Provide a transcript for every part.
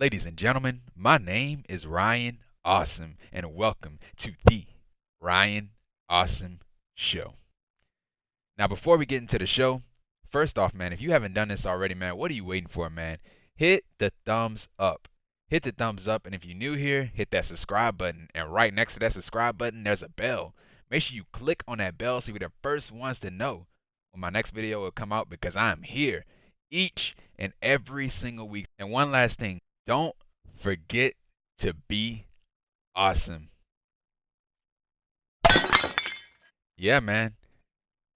Ladies and gentlemen, my name is Ryan Awesome, and welcome to the Ryan Awesome Show. Now, before we get into the show, first off, man, if you haven't done this already, man, what are you waiting for, man? Hit the thumbs up. Hit the thumbs up, and if you're new here, hit that subscribe button. And right next to that subscribe button, there's a bell. Make sure you click on that bell so you're the first ones to know when my next video will come out because I'm here each and every single week. And one last thing, don't forget to be awesome. Yeah, man.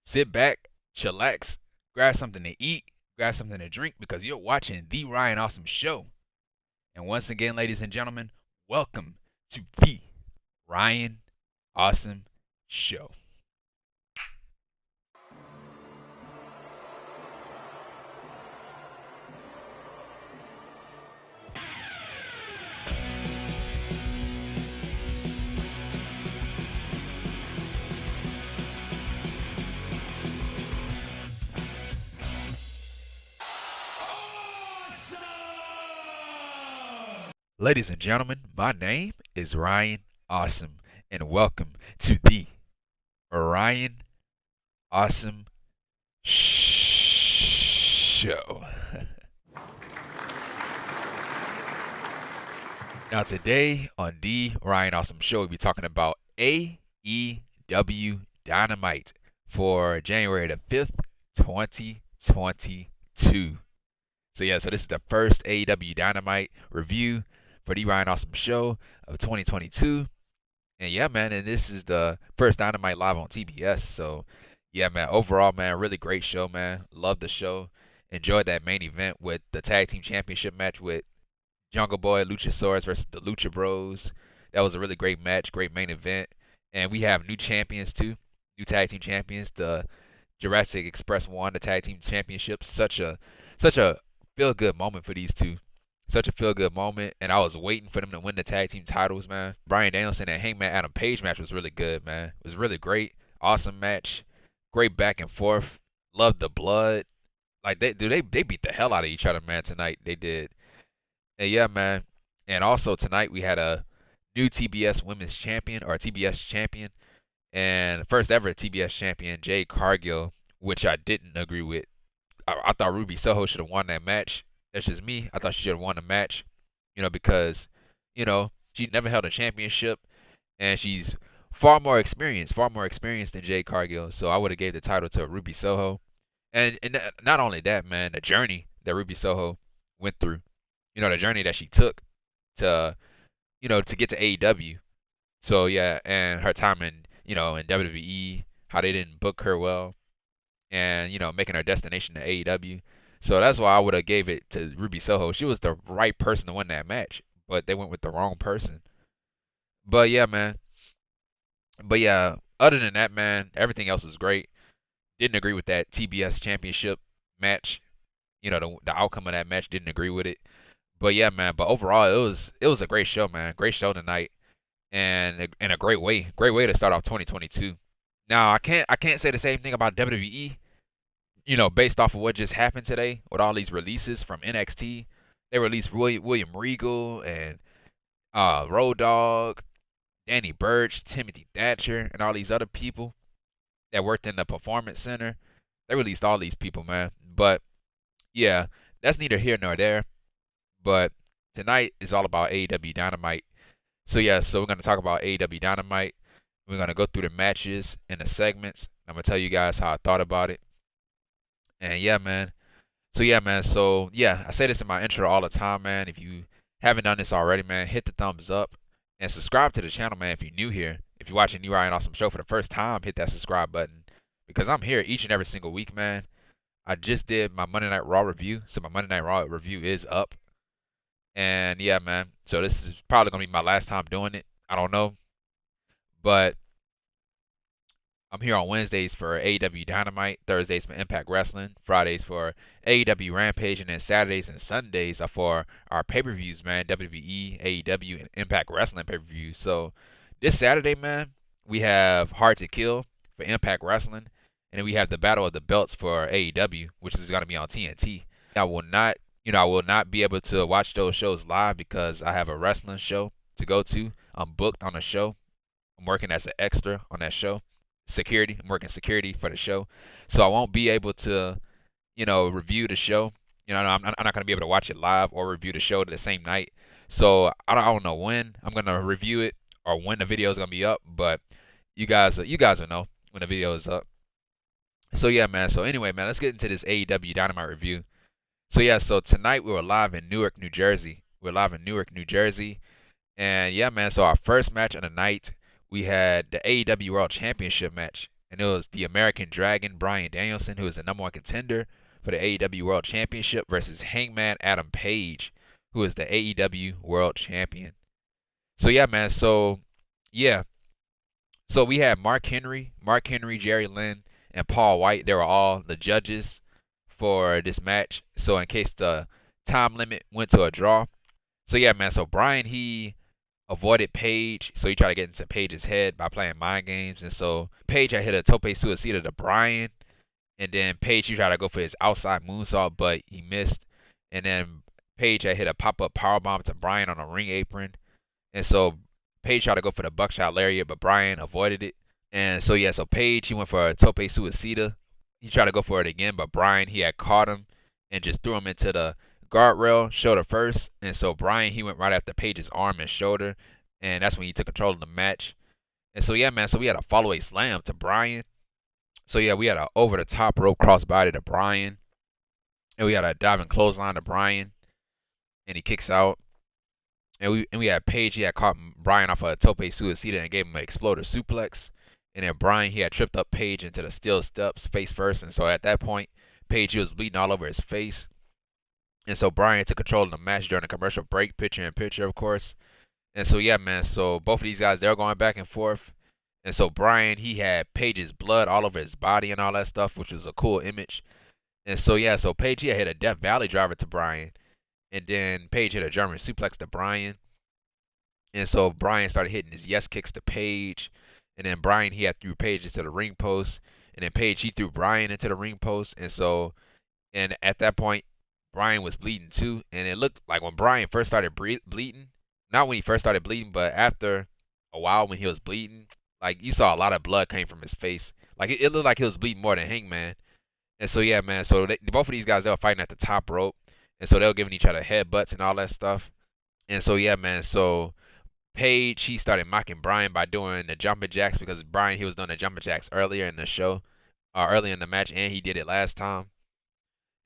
Sit back, chillax, grab something to eat, grab something to drink because you're watching The Ryan Awesome Show. And once again, ladies and gentlemen, welcome to The Ryan Awesome Show. Ladies and gentlemen, my name is Ryan Awesome, and welcome to the Ryan Awesome Show. Now, today on the Ryan Awesome Show, we'll be talking about AEW Dynamite for January the 5th, 2022. So this is the first AEW Dynamite review for the Ryan Awesome Show of 2022. And yeah, man, and this is the first Dynamite live on TBS. So yeah, man, overall, man, really great show, man. Love the show. Enjoyed that main event with the Tag Team Championship match with Jungle Boy, Luchasaurus versus the Lucha Bros. That was a really great match, great main event. And we have new champions too, new Tag Team champions. The Jurassic Express won the Tag Team Championship. Such a feel-good moment for these two. Such a feel-good moment, and I was waiting for them to win the tag team titles, man. Bryan Danielson and Hangman Adam Page match was really good, man. It was really great. Awesome match. Great back and forth. Loved the blood. Like they beat the hell out of each other, man, tonight. They did. And yeah, man. And also tonight we had a new TBS Women's Champion or TBS Champion, and first ever TBS Champion Jade Cargill, which I didn't agree with. I thought Ruby Soho should have won that match. That's just me. I thought she should have won the match, because, she never held a championship, and she's far more experienced than Jade Cargill. So I would have gave the title to Ruby Soho, and not only that, man, the journey that Ruby Soho went through, the journey that she took to, to get to AEW. So yeah, and her time in WWE, how they didn't book her well, and making her destination to AEW. So that's why I would have gave it to Ruby Soho. She was the right person to win that match, but they went with the wrong person. But yeah, man. But yeah, other than that, man, everything else was great. Didn't agree with that TBS Championship match. The outcome of that match, didn't agree with it. But yeah, man. But overall, it was a great show, man. Great show tonight, and in a great way to start off 2022. Now I can't say the same thing about WWE. Based off of what just happened today with all these releases from NXT. They released William Regal and Road Dogg, Danny Burch, Timothy Thatcher, and all these other people that worked in the Performance Center. They released all these people, man. But yeah, that's neither here nor there. But tonight is all about AEW Dynamite. So yeah, so we're going to talk about AEW Dynamite. We're going to go through the matches and the segments. I'm going to tell you guys how I thought about it. And yeah, man. So yeah, man. So yeah, I say this in my intro all the time, man. If you haven't done this already, man, hit the thumbs up and subscribe to the channel, man. If you're new here, if you're watching the Ryan Awesome Show for the first time, hit that subscribe button because I'm here each and every single week, man. I just did my Monday Night Raw review, so my Monday Night Raw review is up. And yeah, man. So this is probably gonna be my last time doing it. I don't know, but I'm here on Wednesdays for AEW Dynamite, Thursdays for Impact Wrestling, Fridays for AEW Rampage, and then Saturdays and Sundays are for our pay-per-views, man. WWE, AEW, and Impact Wrestling pay-per-views. So this Saturday, man, we have Hard to Kill for Impact Wrestling, and then we have the Battle of the Belts for AEW, which is going to be on TNT. I will not, I will not be able to watch those shows live because I have a wrestling show to go to. I'm booked on a show. I'm working as an extra on that show. Security. I'm working security for the show. So I won't be able to, review the show. I'm not going to be able to watch it live or review the show the same night. So I don't know when I'm going to review it or when the video is going to be up, but you guys will know when the video is up. So yeah, man. So anyway, man, let's get into this AEW Dynamite review. So yeah, so tonight we were live in Newark, New Jersey. We're live in Newark, New Jersey. And yeah, man, so our first match of the night, we had the AEW World Championship match. And it was the American Dragon, Bryan Danielson, who is the #1 contender for the AEW World Championship, versus Hangman Adam Page, who is the AEW World Champion. So yeah, man, yeah. So we had Mark Henry, Jerry Lynn, and Paul White. They were all the judges for this match. So in case the time limit went to a draw. So yeah, man, so Bryan, he avoided Page, so he tried to get into Page's head by playing mind games. And so Page had hit a tope suicida to Bryan, and then Page, he tried to go for his outside moonsault, but he missed. And then Page had hit a pop-up powerbomb to Bryan on a ring apron. And so Page tried to go for the buckshot lariat, but Bryan avoided it. And so yeah, so Page, he went for a tope suicida. He tried to go for it again, but Bryan, he had caught him and just threw him into the guardrail, shoulder first. And so Bryan, he went right after Page's arm and shoulder, and that's when he took control of the match. And so yeah, man, so we had a follow-away slam to Bryan. So yeah, we had a over the top rope crossbody to Bryan, and we had a diving clothesline to Bryan, and he kicks out. And we had Page, he had caught Bryan off a tope suicida and gave him an exploder suplex. And then Bryan, he had tripped up Page into the steel steps face first. And so at that point, Page, he was bleeding all over his face. And so Bryan took control of the match during the commercial break, picture in picture, of course. And so yeah, man, so both of these guys, they were going back and forth. And so Bryan, he had Page's blood all over his body and all that stuff, which was a cool image. And so yeah, so Page, he had hit a Death Valley driver to Bryan. And then Page hit a German suplex to Bryan. And so Bryan started hitting his yes kicks to Page. And then Bryan, he had threw Page into the ring post. And then Page, he threw Bryan into the ring post. And at that point, Bryan was bleeding too. And it looked like when Bryan first started bleeding, not when he first started bleeding, but after a while when he was bleeding, like you saw a lot of blood came from his face. Like it looked like he was bleeding more than Hangman. And so yeah, man, so both of these guys, they were fighting at the top rope. And so they were giving each other headbutts and all that stuff. And so yeah, man, so Page, he started mocking Bryan by doing the jumping jacks because Bryan, he was doing the jumping jacks earlier in the show, earlier in the match, and he did it last time.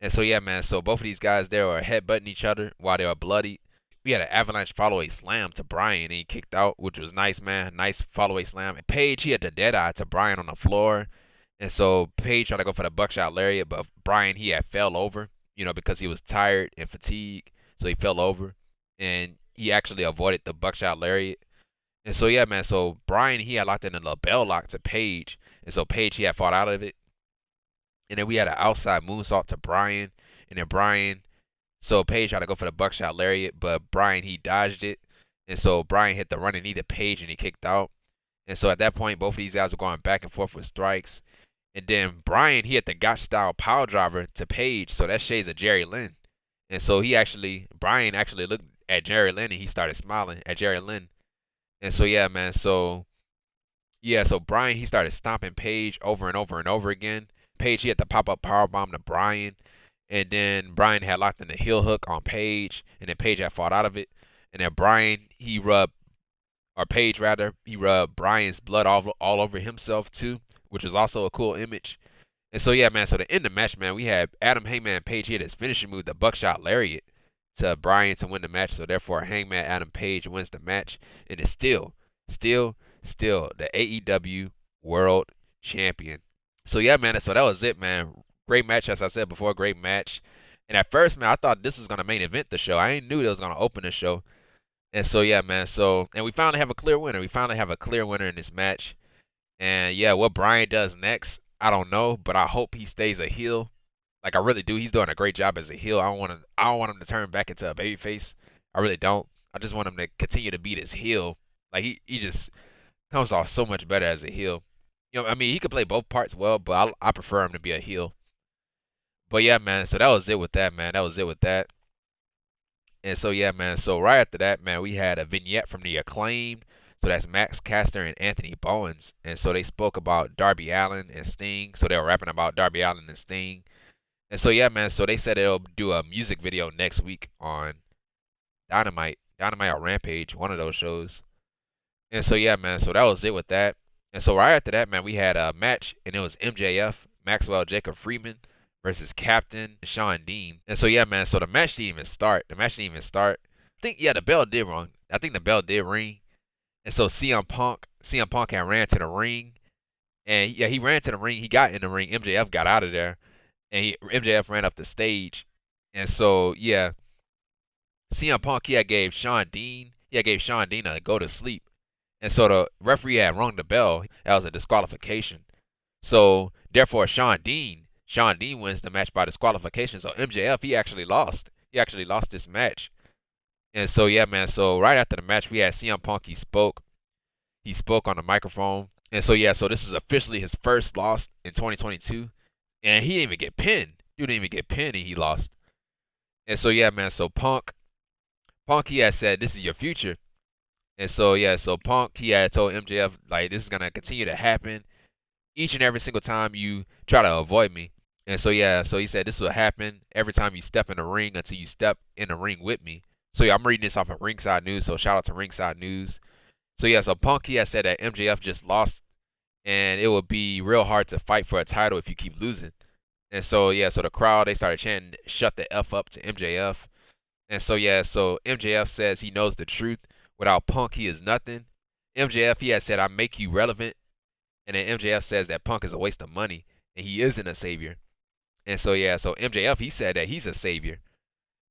And so yeah, man, so both of these guys, they were headbutting each other while they were bloody. We had an avalanche follow-away slam to Bryan, and he kicked out, which was nice, man. Nice follow-away slam. And Page, he had the dead eye to Bryan on the floor. And so Page tried to go for the buckshot lariat, but Bryan, he had fell over, because he was tired and fatigued. So he fell over, and he actually avoided the buckshot lariat. And so yeah, man, so Bryan, he had locked in a LeBell lock to Page. And so Page, he had fought out of it. And then we had an outside moonsault to Bryan. And then Bryan, so Page tried to go for the buckshot lariat, but Bryan, he dodged it. And so Bryan hit the running knee to Page, and he kicked out. And so at that point, both of these guys were going back and forth with strikes. And then Bryan, he hit the Gotch style power driver to Page, so that shades of Jerry Lynn. And so Bryan actually looked at Jerry Lynn, and he started smiling at Jerry Lynn. And so yeah, man, so Bryan, he started stomping Page over and over and over again. Page, he had the pop-up powerbomb to Bryan. And then Bryan had locked in the heel hook on Page, and then Page had fought out of it. And then Page rather, he rubbed Bryan's blood all over himself too, which was also a cool image. And so yeah, man, so to end the match, man, we had Adam Hangman Page hit his finishing move, the buckshot lariat, to Bryan to win the match. So therefore, Hangman Adam Page wins the match, and is still the AEW World Champion. So yeah, man, so that was it, man. Great match, as I said before, great match. And at first, man, I thought this was gonna main event the show. I knew it was gonna open the show. And so yeah, man. And we finally have a clear winner. We finally have a clear winner in this match. And yeah, what Bryan does next, I don't know, but I hope he stays a heel. Like I really do. He's doing a great job as a heel. I don't want him to turn back into a babyface. I really don't. I just want him to continue to beat his heel. Like he just comes off so much better as a heel. I mean, he could play both parts well, but I prefer him to be a heel. But yeah, man, so that was it with that, man. That was it with that. And so yeah, man. So right after that, man, we had a vignette from the Acclaimed. So that's Max Caster and Anthony Bowens. And so they spoke about Darby Allin and Sting. So they were rapping about Darby Allin and Sting. And so yeah, man. So they said they'll do a music video next week on Dynamite or Rampage, one of those shows. And so yeah, man. So that was it with that. And so right after that, man, we had a match, and it was MJF, Maxwell Jacob Freeman versus Captain Shawn Dean. And so yeah, man. So the match didn't even start. I think the bell did ring. I think the bell did ring. And so CM Punk had ran to the ring, and yeah, he ran to the ring. He got in the ring. MJF got out of there, and MJF ran up the stage. And so yeah, CM Punk gave Shawn Dean a go to sleep. And so the referee had rung the bell. That was a disqualification. So therefore, Shawn Dean wins the match by disqualification. So MJF, he actually lost. He actually lost this match. And so yeah, man. So right after the match, we had CM Punk. He spoke. He spoke on the microphone. And so yeah, so this is officially his first loss in 2022. And he didn't even get pinned. Dude didn't even get pinned, and he lost. And so yeah, man. So Punk, he had said, "This is your future." And so yeah, so Punk, he had told MJF, like, this is gonna continue to happen each and every single time you try to avoid me. And so yeah, so he said this will happen every time you step in the ring until you step in the ring with me. So yeah, I'm reading this off of Ringside News. So shout out to Ringside News. So yeah, so Punk, he had said that MJF just lost, and it would be real hard to fight for a title if you keep losing. And so yeah, so the crowd, they started chanting, "Shut the F up" to MJF. And so yeah, so MJF says he knows the truth. Without Punk, he is nothing. MJF, he has said, "I make you relevant." And then MJF says that Punk is a waste of money, and he isn't a savior. And so yeah, so MJF, he said that he's a savior.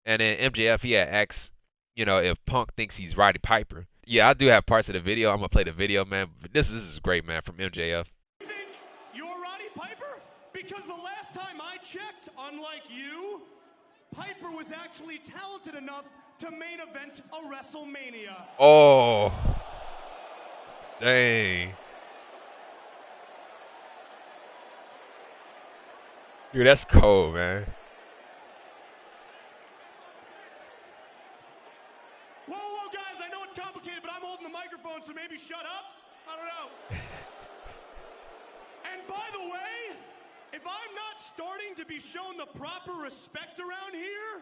And then MJF, he had asked, if Punk thinks he's Roddy Piper. Yeah, I do have parts of the video. I'm gonna play the video, man. But this is great, man, from MJF. You think you're Roddy Piper? Because the last time I checked, unlike you, Piper was actually talented enough to main event a WrestleMania. Oh, dang. Dude, that's cold, man. Whoa, guys, I know it's complicated, but I'm holding the microphone, so maybe shut up? I don't know. And by the way, if I'm not starting to be shown the proper respect around here,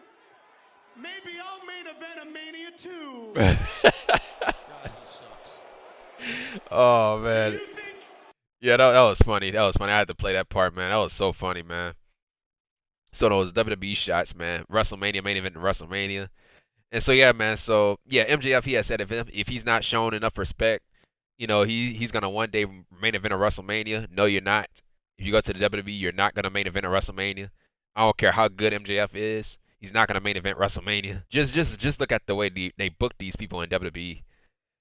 maybe I'll main event a Mania too. God, he sucks. Oh, man. Yeah, that was funny. That was funny. I had to play that part, man. That was so funny, man. So those WWE shots, man. WrestleMania, main event in WrestleMania. And so yeah, man. So yeah, MJF, he has said if he's not shown enough respect, he's gonna one day main event a WrestleMania. No, you're not. If you go to the WWE, you're not gonna main event a WrestleMania. I don't care how good MJF is. He's not gonna main event WrestleMania. Just look at the way they book these people in WWE.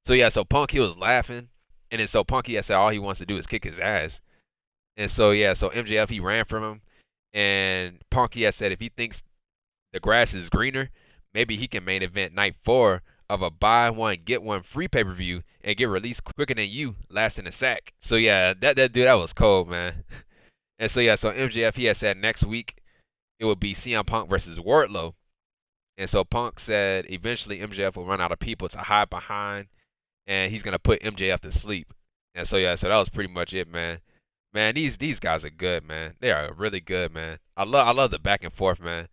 So yeah, so Punk, he was laughing. And then so Punk, he had said all he wants to do is kick his ass. And so yeah, so MJF, he ran from him. And Punk, he had said if he thinks the grass is greener, maybe he can main event night 4 of a buy one get one free pay-per-view and get released quicker than you last in the sack. So yeah, that dude, that was cold, man. And so yeah, so MJF, he had said next week it would be CM Punk versus Wardlow. And so Punk said eventually MJF will run out of people to hide behind, and he's gonna put MJF to sleep. And so yeah, so that was pretty much it, man. Man, these guys are good, man. They are really good, man. I love the back and forth, man.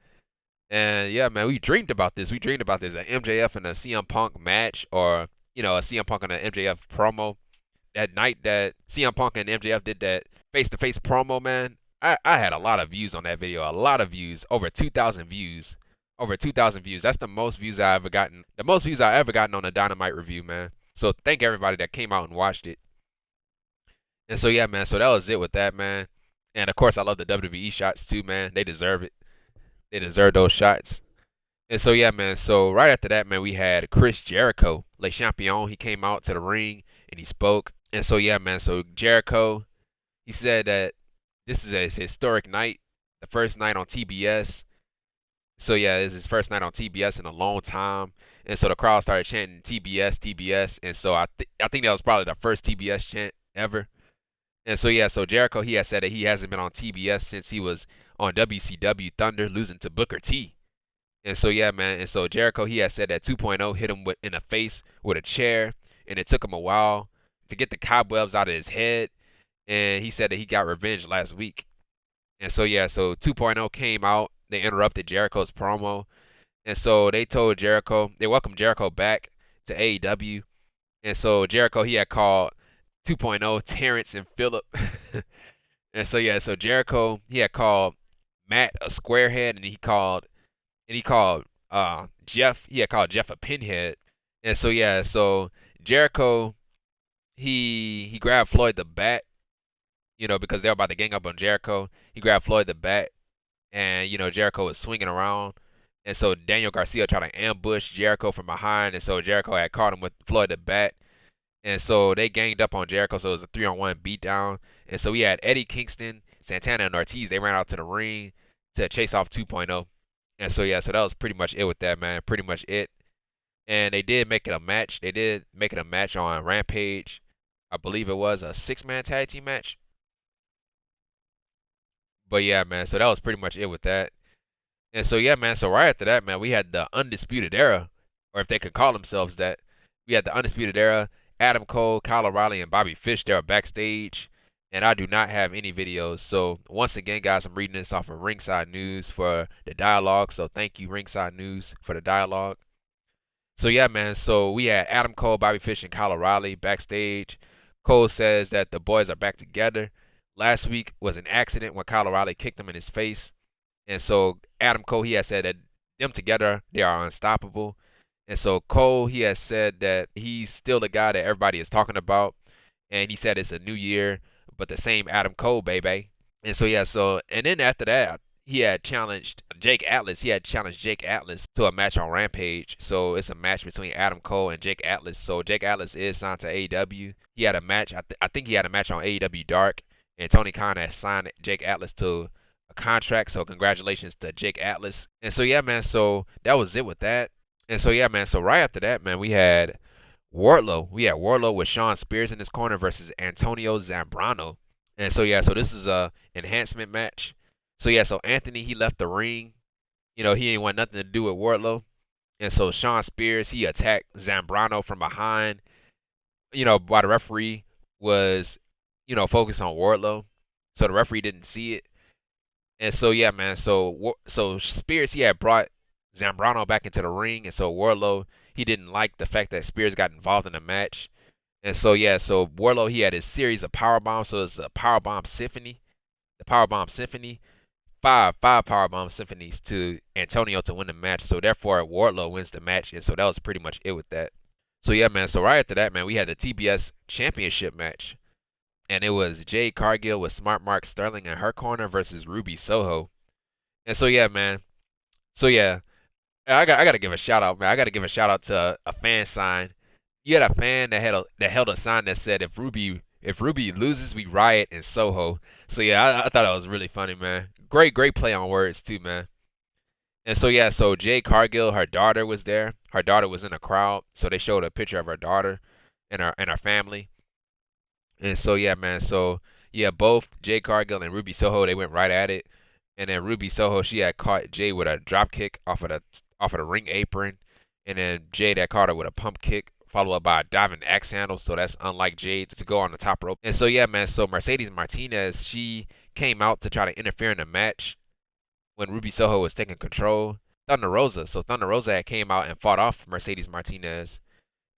And yeah, man, we dreamed about this. An MJF and a CM Punk match, or a CM Punk and an MJF promo. That night that CM Punk and MJF did that face-to-face promo, man. I had a lot of views on that video. A lot of views, over 2,000 views. Over 2,000 views. That's the most views I ever gotten. The most views I ever gotten on a Dynamite review, man. So thank everybody that came out and watched it. And so yeah, man. So that was it with that, man. And of course, I love the WWE shots too, man. They deserve it. They deserve those shots. And so yeah, man. So right after that, man, we had Chris Jericho, Le Champion. He came out to the ring and he spoke. And so yeah, man. So Jericho, he said that this is a historic night, the first night on TBS. So yeah, it's his first night on TBS in a long time. And so the crowd started chanting TBS, TBS. And so I think that was probably the first TBS chant ever. And so yeah, so Jericho, he has said that he hasn't been on TBS since he was on WCW Thunder losing to Booker T. And so yeah, man. And so Jericho, he had said that 2.0 hit him in the face with a chair, and it took him a while to get the cobwebs out of his head. And he said that he got revenge last week. And so yeah, so 2.0 came out. They interrupted Jericho's promo, and so they told Jericho, they welcomed Jericho back to AEW. And so Jericho, he had called 2.0 Terrence and Phillip. And so yeah, so Jericho, he had called Matt a squarehead, and he called Jeff, he had called Jeff a pinhead. And so yeah, so Jericho, he grabbed Floyd the Bat, because they were about to gang up on Jericho. He grabbed Floyd the Bat, and Jericho was swinging around, and so Daniel Garcia tried to ambush Jericho from behind, and so Jericho had caught him with Floyd the Bat, and so they ganged up on Jericho. So it was a 3-on-1 beatdown, and so we had Eddie Kingston, Santana, and Ortiz. They ran out to the ring to chase off 2.0, and so yeah, so that was pretty much it with that, man. Pretty much it. And they did make it a match. They did make it a match on Rampage. I believe it was a 6-man tag team match. But yeah, man. So that was pretty much it with that. And so yeah, man. So right after that, man, we had the Undisputed Era, or if they could call themselves that, we had the Undisputed Era. Adam Cole, Kyle O'Reilly, and Bobby Fish. They were backstage, and I do not have any videos. So once again, guys, I'm reading this off of Ringside News for the dialogue. So thank you, Ringside News, for the dialogue. So yeah, man. So we had Adam Cole, Bobby Fish, and Kyle O'Reilly backstage. Cole says that the boys are back together. Last week was an accident when Kyle O'Reilly kicked him in his face. And so Adam Cole, he has said that them together, they are unstoppable. And so Cole, he has said that he's still the guy that everybody is talking about. And he said it's a new year, but the same Adam Cole, baby. And so yeah, and then after that, he had challenged Jake Atlas. He had challenged Jake Atlas to a match on Rampage. So it's a match between Adam Cole and Jake Atlas. So Jake Atlas is signed to AEW. He had a match. I think he had a match on AEW Dark, and Tony Khan has signed Jake Atlas to a contract. So congratulations to Jake Atlas. And so yeah, man. So that was it with that. And so yeah, man. So right after that, man, we had Wardlow. We had Wardlow with Shawn Spears in his corner versus Antonio Zambrano. And so yeah, so this is a enhancement match. So yeah, so Anthony, he left the ring. He ain't want nothing to do with Wardlow. And so Shawn Spears, he attacked Zambrano from behind. While the referee was, focused on Wardlow. So the referee didn't see it. And so yeah, man. So Spears, he had brought Zambrano back into the ring, and so Wardlow, he didn't like the fact that Spears got involved in the match. And so yeah, so Wardlow, he had his series of power bombs. So it's a powerbomb symphony. The powerbomb symphony. Five powerbomb symphonies to Antonio to win the match. So therefore Wardlow wins the match. And so that was pretty much it with that. So yeah, man. So right after that, man, we had the TBS Championship Match. And it was Jade Cargill with Smart Mark Sterling in her corner versus Ruby Soho. And so yeah, man. So yeah, I gotta give a shout out, man. I gotta give a shout out to a fan sign. You had a fan that held a sign that said if Ruby loses, we riot in Soho. So yeah, I thought that was really funny, man. Great play on words too, man. And so yeah, so Jade Cargill, her daughter was there. Her daughter was in the crowd, so they showed a picture of her daughter and her family. And so yeah, man. So yeah, both Jade Cargill and Ruby Soho, they went right at it. And then Ruby Soho, she had caught Jade with a drop kick off of the ring apron, and then Jade had caught her with a pump kick, followed up by a diving axe handle. So that's unlike Jade to go on the top rope. And so yeah, man. So Mercedes Martinez, she came out to try to interfere in the match when Ruby Soho was taking control. Thunder Rosa. So Thunder Rosa had came out and fought off Mercedes Martinez.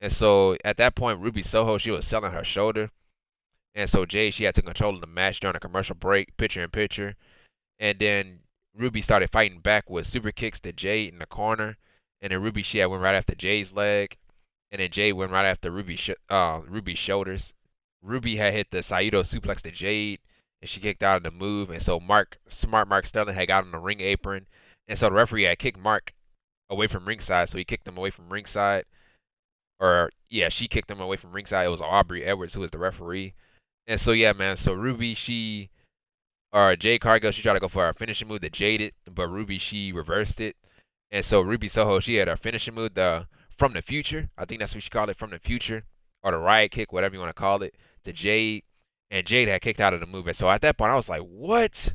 And so at that point, Ruby Soho, she was selling her shoulder. And so Jade, she had to control of the match during a commercial break, picture in picture. And then Ruby started fighting back with super kicks to Jade in the corner. And then Ruby, she had went right after Jade's leg. And then Jade went right after Ruby's shoulders. Ruby had hit the Saito suplex to Jade, and she kicked out of the move. And so Smart Mark Sterling had got on the ring apron. And so the referee had kicked Mark away from ringside. So he kicked him away from ringside. Or, yeah, she kicked him away from ringside. It was Aubrey Edwards who was the referee. And so, yeah, man. So Ruby, Jade Cargill, she tried to go for her finishing move to Jaded, but Ruby, she reversed it. And so Ruby Soho, she had her finishing move, the From the Future. I think that's what she called it, From the Future. Or the Riot Kick, whatever you want to call it, to Jade. And Jade had kicked out of the move. And so at that point, I was like, what?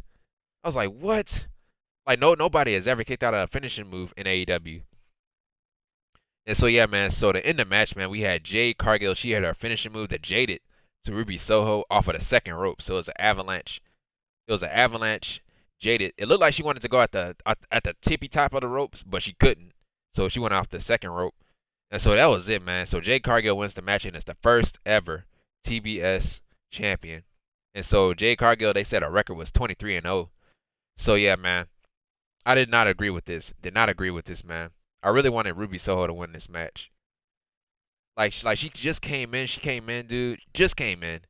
Like nobody has ever kicked out a finishing move in AEW. And so yeah, man. So to end the match, man, we had Jade Cargill. She had her finishing move that jaded to Ruby Soho off of the second rope. So it was an avalanche. It was an avalanche. Jaded. It looked like she wanted to go at the tippy top of the ropes, but she couldn't. So she went off the second rope. And so that was it, man. So Jade Cargill wins the match, and it's the first ever TBS champion. And so Jade Cargill, they said her record was 23-0. So yeah, man. I did not agree with this. Did not agree with this, man. I really wanted Ruby Soho to win this match. Like she just came in. She came in, dude. Just came in,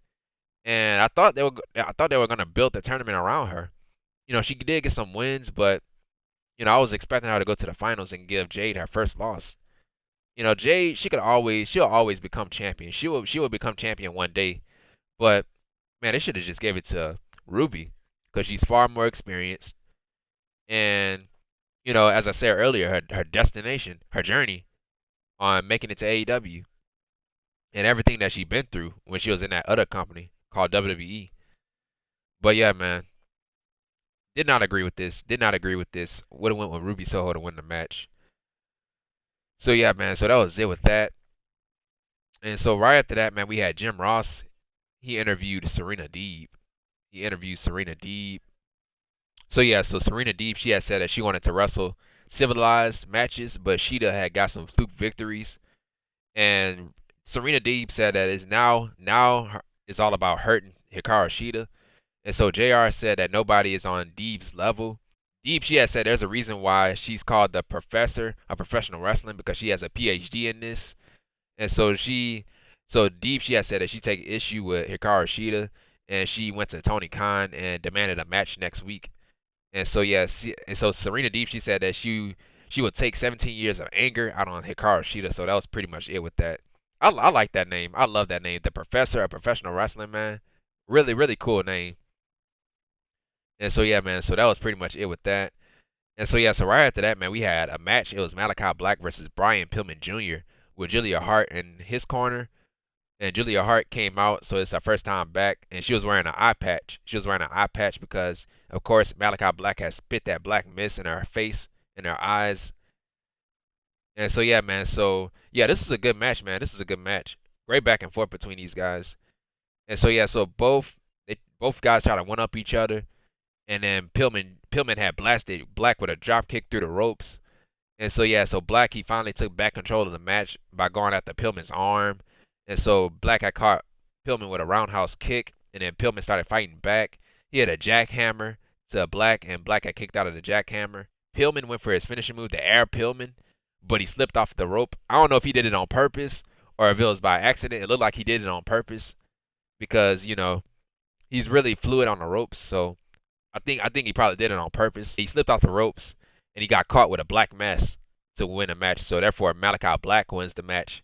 and I thought they were gonna build the tournament around her. You know, she did get some wins, but you know, I was expecting her to go to the finals and give Jade her first loss. You know, Jade, she'll always become champion. She will become champion one day. But man, they should have just gave it to Ruby because she's far more experienced. And you know, as I said earlier, her destination, her journey on making it to AEW, and everything that she been through when she was in that other company called WWE. But yeah, man, did not agree with this. Did not agree with this. Would have went with Ruby Soho to win the match. So yeah, man. So that was it with that. And so right after that, man, we had Jim Ross. He interviewed Serena Deeb. He interviewed Serena Deeb. So yeah, so Serena Deeb, she had said that she wanted to wrestle civilized matches, but Sheeta had got some fluke victories. And Serena Deeb said that it's all about hurting Hikaru Shida. And so JR said that nobody is on Deeb's level. Deeb, she had said there's a reason why she's called the professor of professional wrestling because she has a PhD in this. And so Deeb, she had said that she take issue with Hikaru Shida, and she went to Tony Khan and demanded a match next week. And so yeah, and so Serena Deeb, she said that she would take 17 years of anger out on Hikaru Shida. So that was pretty much it with that. I like that name. I love that name. The Professor of Professional Wrestling, man. Really, really cool name. And so yeah, man. So that was pretty much it with that. And so yeah, so right after that, man, we had a match. It was Malakai Black versus Bryan Pillman Jr. with Julia Hart in his corner. And Julia Hart came out, so it's her first time back, and she was wearing an eye patch. She was wearing an eye patch because, of course, Malakai Black has spit that black mist in her face, in her eyes. And so yeah, man. So yeah, this is a good match, man. This is a good match. Great back and forth between these guys. And so yeah, so both guys try to one up each other, and then Pillman had blasted Black with a drop kick through the ropes. And so yeah, so Black, he finally took back control of the match by going after Pillman's arm. And so Black had caught Pillman with a roundhouse kick, and then Pillman started fighting back. He had a jackhammer to Black, and Black had kicked out of the jackhammer. Pillman went for his finishing move, the air Pillman, but he slipped off the rope. I don't know if he did it on purpose or if it was by accident. It looked like he did it on purpose because, you know, he's really fluid on the ropes. So I think he probably did it on purpose. He slipped off the ropes and he got caught with a black mass to win the match. So therefore, Malakai Black wins the match.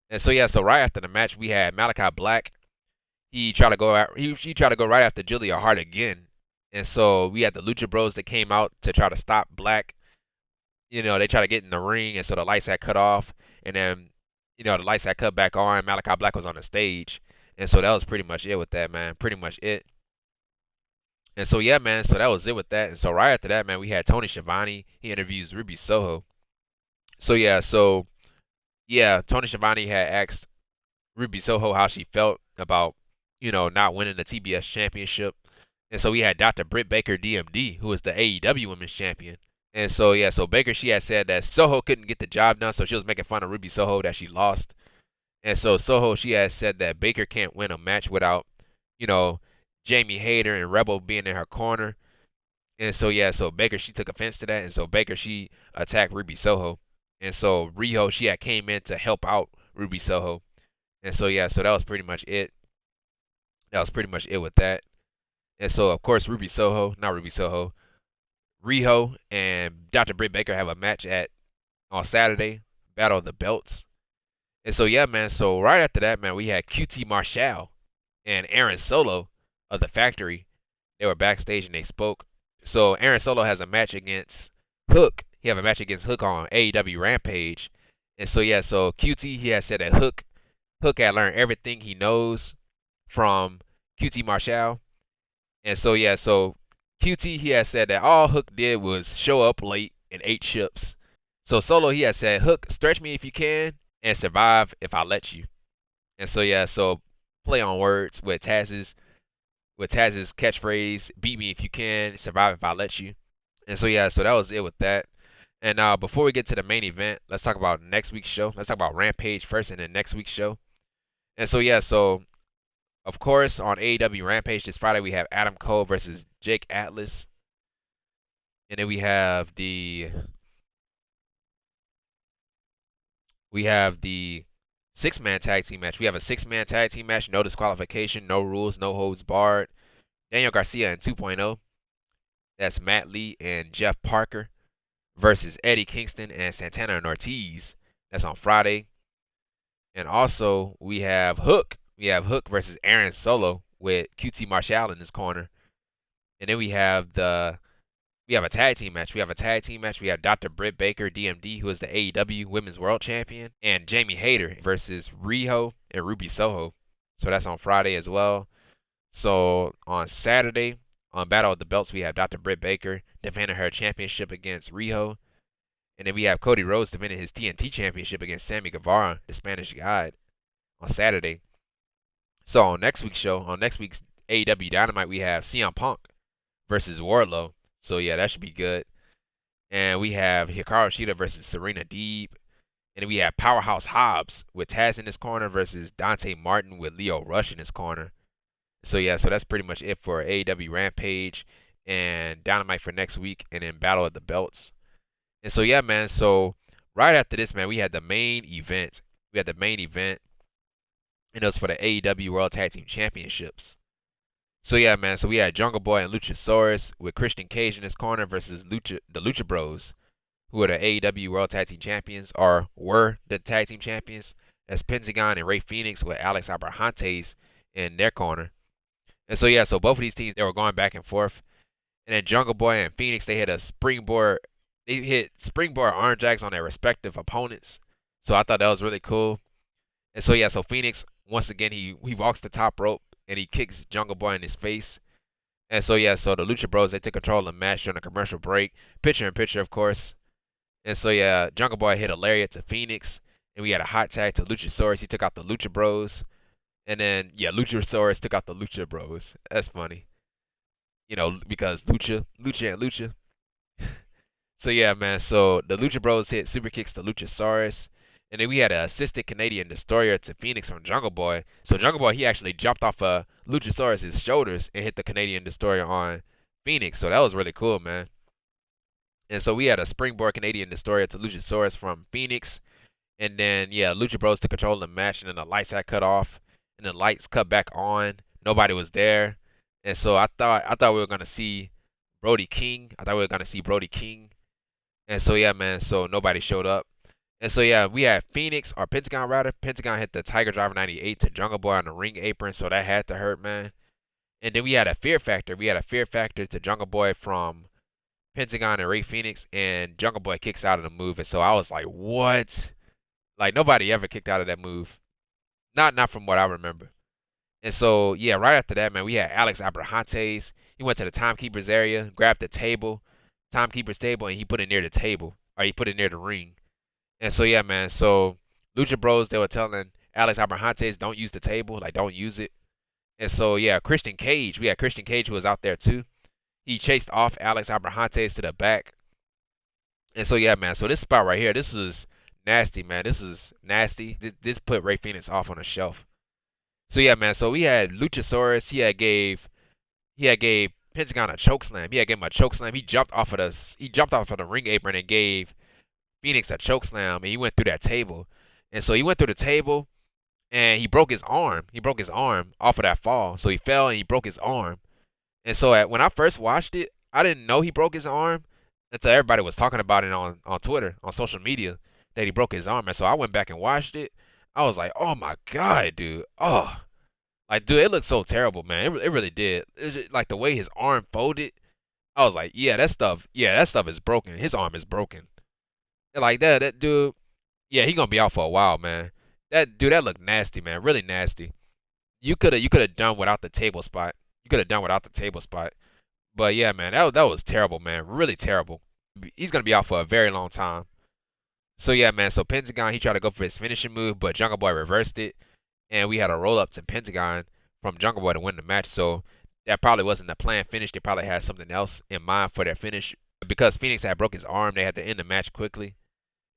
And so yeah, so right after the match, we had Malakai Black. He tried to go right after Julia Hart again. And so we had the Lucha Bros that came out to try to stop Black. You know, they tried to get in the ring, and so the lights had cut off, and then, you know, the lights had cut back on. Malakai Black was on the stage, and so that was pretty much it with that, man. Pretty much it. And so yeah, man. So that was it with that. And so right after that, man, we had Tony Schiavone. He interviews Ruby Soho. So yeah, Tony Schiavone had asked Ruby Soho how she felt about, you know, not winning the TBS Championship. And so we had Dr. Britt Baker, DMD, who is the AEW Women's Champion. And so yeah, so Baker, she had said that Soho couldn't get the job done, so she was making fun of Ruby Soho that she lost. And so Soho, she had said that Baker can't win a match without, you know, Jamie Hayter and Rebel being in her corner. And so yeah, so Baker, she took offense to that, and so Baker, she attacked Ruby Soho. And so Riho, she had came in to help out Ruby Soho. And so yeah, so that was pretty much it. That was pretty much it with that. And so of course Riho and Dr. Britt Baker have a match on Saturday, Battle of the Belts. And so yeah, man, so right after that, man, we had QT Marshall and Aaron Solo of the Factory. They were backstage and they spoke. So Aaron Solo has a match against Hook. He have a match against Hook on AEW Rampage. And so yeah, so QT, he has said that Hook had learned everything he knows from QT Marshall. And so yeah, so QT, he had said that all Hook did was show up late and ate chips. So Solow, he had said, Hook, stretch me if you can and survive if I let you. And so yeah, so play on words with Taz's catchphrase, beat me if you can, survive if I let you. And so yeah, so that was it with that. And before we get to the main event, let's talk about next week's show. Let's talk about Rampage first and then next week's show. And so yeah, so of course on AEW Rampage this Friday we have Adam Cole versus Jake Atlas. And then we have the six-man tag team match. We have a six-man tag team match, no disqualification, no rules, no holds barred. Daniel Garcia and 2.0. That's Matt Lee and Jeff Parker versus Eddie Kingston and Santana and Ortiz. That's on Friday. And also we have Hook. We have Hook versus Aaron Solo with QT Marshall in his corner. And then we have a tag team match. We have Dr. Britt Baker, DMD, who is the AEW Women's World Champion, and Jamie Hayter versus Riho and Ruby Soho. So that's on Friday as well. So on Saturday, on Battle of the Belts, we have Dr. Britt Baker defending her championship against Riho. And then we have Cody Rhodes defending his TNT championship against Sammy Guevara, the Spanish God, on Saturday. So on next week's AEW Dynamite, we have CM Punk versus Wardlow. So yeah, that should be good. And we have Hikaru Shida versus Serena Deeb. And then we have Powerhouse Hobbs with Taz in his corner versus Dante Martin with Lio Rush in his corner. So yeah, so that's pretty much it for AEW Rampage and Dynamite for next week, and then Battle of the Belts. And so yeah, man, so right after this, man, we had the main event. And it was for the AEW World Tag Team Championships. So yeah, man, so we had Jungle Boy and Luchasaurus with Christian Cage in his corner versus the Lucha Bros, who are the AEW World Tag Team Champions, or were the Tag Team Champions. That's Pentagon and Rey Fenix with Alex Abrahantes in their corner. And so yeah, so both of these teams, they were going back and forth. And then Jungle Boy and Phoenix, they hit springboard arm drags on their respective opponents. So I thought that was really cool. And so yeah, so Phoenix, once again, he walks the top rope and he kicks Jungle Boy in his face. And so yeah, so the Lucha Bros, they took control of the match during a commercial break. Picture in picture, of course. And so yeah, Jungle Boy hit a lariat to Phoenix. And we had a hot tag to Luchasaurus. He took out the Lucha Bros. And then, yeah, Luchasaurus took out the Lucha Bros. That's funny. You know, because Lucha and Lucha. So, yeah, man. So, the Lucha Bros hit super kicks to Luchasaurus. And then we had an assisted Canadian Destroyer to Phoenix from Jungle Boy. So, Jungle Boy, he actually jumped off of Luchasaurus' shoulders and hit the Canadian Destroyer on Phoenix. So, that was really cool, man. And so, we had a springboard Canadian Destroyer to Luchasaurus from Phoenix. And then, yeah, Lucha Bros took control of the match. And then the lights had cut off. And the lights cut back on. Nobody was there. And so I thought we were gonna see Brody King. And so yeah, man, so nobody showed up. And so yeah, we had Phoenix, or Pentagon rather. Pentagon hit the Tiger Driver 98 to Jungle Boy on the ring apron, so that had to hurt, man. And then we had a Fear Factor. To Jungle Boy from Pentagon and Rey Fenix, and Jungle Boy kicks out of the move. And so I was like, what? Like, nobody ever kicked out of that move. Not from what I remember. And so, yeah, right after that, man, we had Alex Abrahantes. He went to the Timekeeper's area, grabbed the Timekeeper's table, and he put it near the table. Or he put it near the ring. And so, yeah, man, so Lucha Bros, they were telling Alex Abrahantes, don't use the table. Like, don't use it. And so, yeah, Christian Cage. We had Christian Cage who was out there, too. He chased off Alex Abrahantes to the back. And so, yeah, man, so this spot right here, this was nasty, man. This is nasty. This put Rey Fenix off on the shelf. So yeah, man. So we had Luchasaurus. He had gave Pentagon a chokeslam. He jumped off of the ring apron and gave Phoenix a chokeslam, and he went through that table. And so he went through the table, and he broke his arm. Off of that fall. So he fell and he broke his arm. And so when I first watched it, I didn't know he broke his arm until everybody was talking about it on Twitter, on social media, that he broke his arm. And so I went back and watched it. I was like, oh my God, dude. Oh, like, dude, it looked so terrible, man. It really did. It's just, like, the way his arm folded, I was like, yeah, that stuff is broken. His arm is broken. And like that dude, yeah, he gonna be out for a while, man. That looked nasty, man. Really nasty. You could have done without the table spot. But yeah, man, that was terrible, man. Really terrible. He's gonna be out for a very long time. So yeah, man. So Pentagon, he tried to go for his finishing move, but Jungle Boy reversed it, and we had a roll up to Pentagon from Jungle Boy to win the match. So that probably wasn't the planned finish. They probably had something else in mind for their finish. Because Fenix had broke his arm, they had to end the match quickly.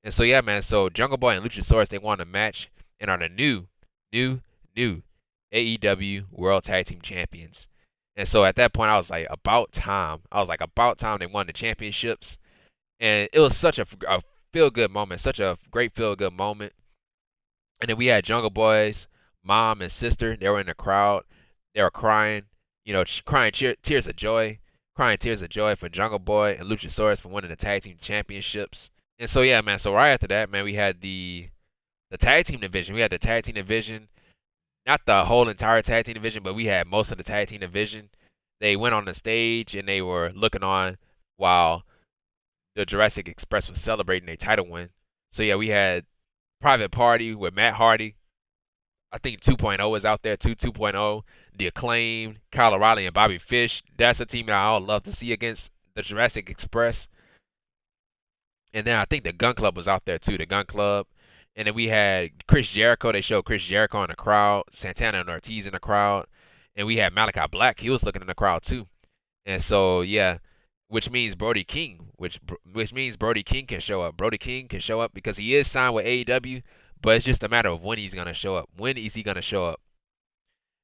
And so yeah, man. So Jungle Boy and Luchasaurus, they won the match and are the new AEW World Tag Team Champions. And so at that point, I was like, about time. I was like, about time they won the championships. And it was such a feel good moment, such a great feel good moment. And then we had Jungle Boy's mom and sister. They were in the crowd. They were crying, crying tears of joy, crying tears of joy for Jungle Boy and Luchasaurus for winning the tag team championships. And so yeah, man. So right after that, man, we had the tag team division. We had the tag team division, not the whole entire tag team division, but we had most of the tag team division. They went on the stage and they were looking on while the Jurassic Express was celebrating their title win. So yeah, we had Private Party with Matt Hardy. I think 2.0 is out there too. 2.0, the Acclaimed, Kyle O'Reilly, and Bobby Fish. That's a team that I would love to see against the Jurassic Express. And then I think the Gun Club was out there too. The Gun Club. And then we had Chris Jericho. They showed Chris Jericho in the crowd. Santana and Ortiz in the crowd. And we had Malakai Black. He was looking in the crowd too. And so yeah, which means Brody King, which means Brody King can show up. Brody King can show up because he is signed with AEW, but it's just a matter of when he's gonna show up. When is he gonna show up?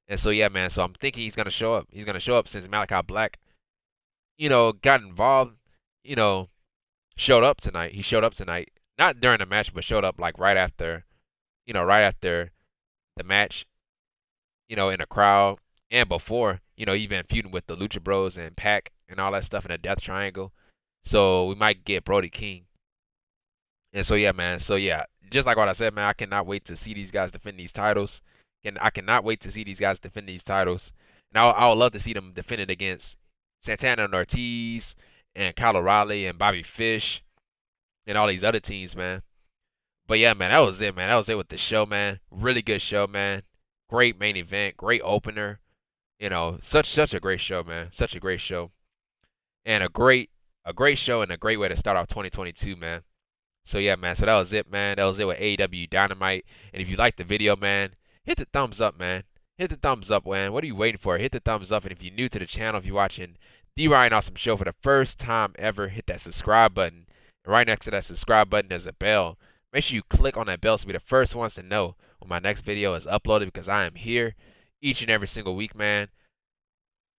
And so yeah, man. So I'm thinking he's gonna show up. He's gonna show up since Malakai Black, got involved, you know, showed up tonight. He showed up tonight, not during the match, but showed up like right after the match, in the crowd and before, he's been feuding with the Lucha Bros and Pac and all that stuff in the Death Triangle. So we might get Brody King. And so yeah, man. So yeah, just like what I said, man, I cannot wait to see these guys defend these titles. And I cannot wait to see these guys defend these titles. And I would love to see them defend it against Santana and Ortiz and Kyle O'Reilly and Bobby Fish and all these other teams, man. But yeah, man, that was it, man. That was it with the show, man. Really good show, man. Great main event, great opener. Such a great show, man. Such a great show. And a great show and a great way to start off 2022, man. So yeah, man. So that was it, man. That was it with AEW Dynamite. And if you liked the video, man, hit the thumbs up, man. Hit the thumbs up, man. What are you waiting for? Hit the thumbs up. And if you're new to the channel, if you're watching The Ryan Awesome Show for the first time ever, hit that subscribe button. And right next to that subscribe button, there's a bell. Make sure you click on that bell to be the first ones to know when my next video is uploaded because I am here each and every single week, man.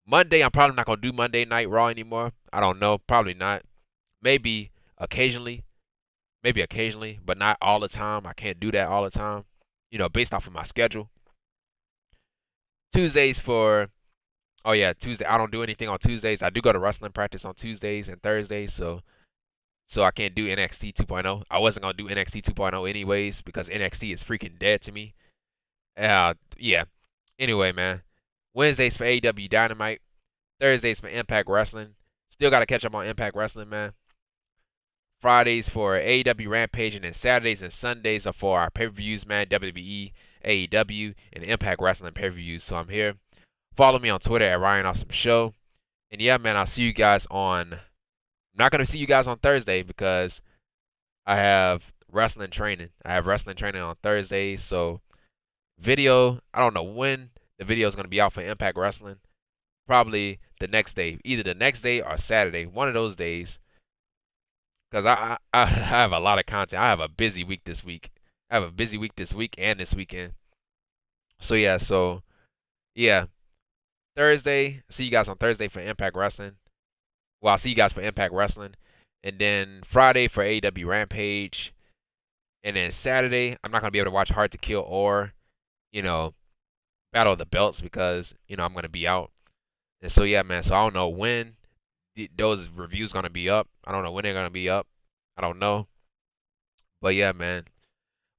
Monday, I'm probably not going to do Monday Night Raw anymore. I don't know. Probably not. Maybe occasionally, but not all the time. I can't do that all the time, based off of my schedule. Tuesdays Tuesday. I don't do anything on Tuesdays. I do go to wrestling practice on Tuesdays and Thursdays, so I can't do NXT 2.0. I wasn't going to do NXT 2.0 anyways because NXT is freaking dead to me. Yeah. Anyway, man. Wednesdays for AEW Dynamite. Thursdays for Impact Wrestling. Still got to catch up on Impact Wrestling, man. Fridays for AEW Rampage, and then Saturdays and Sundays are for our pay-per-views, man. WWE, AEW, and Impact Wrestling pay-per-views. So I'm here. Follow me on Twitter at Ryan Awesome Show. And yeah, man, I'll see you guys on... I'm not going to see you guys on Thursday because I have wrestling training. I have wrestling training on Thursdays. So video, I don't know when the video is going to be out for Impact Wrestling. Probably the next day. Either the next day or Saturday. One of those days. Because I have a lot of content. I have a busy week this week. I have a busy week this week and this weekend. So yeah. Thursday. See you guys on Thursday for Impact Wrestling. Well, I'll see you guys for Impact Wrestling. And then Friday for AEW Rampage. And then Saturday, I'm not going to be able to watch Hard to Kill or, Battle of the Belts because, I'm going to be out. And so, yeah, man. So I don't know when those reviews going to be up. I don't know when they're going to be up. I don't know. But, yeah, man.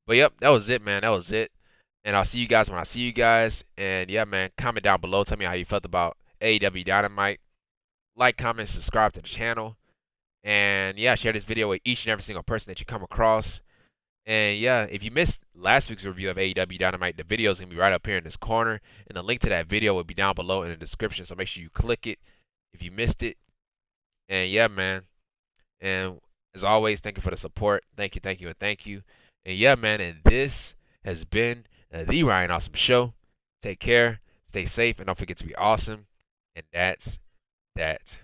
But, yep, that was it, man. That was it. And I'll see you guys when I see you guys. And, yeah, man, comment down below. Tell me how you felt about AEW Dynamite. Like, comment, subscribe to the channel. And, yeah, share this video with each and every single person that you come across. And, yeah, if you missed last week's review of AEW Dynamite, the video is going to be right up here in this corner. And the link to that video will be down below in the description. So make sure you click it if you missed it. And yeah, man. And as always, thank you for the support. Thank you, thank you, and thank you. And yeah, man. And this has been the Ryan Awesome Show. Take care, stay safe, and don't forget to be awesome. And that's that.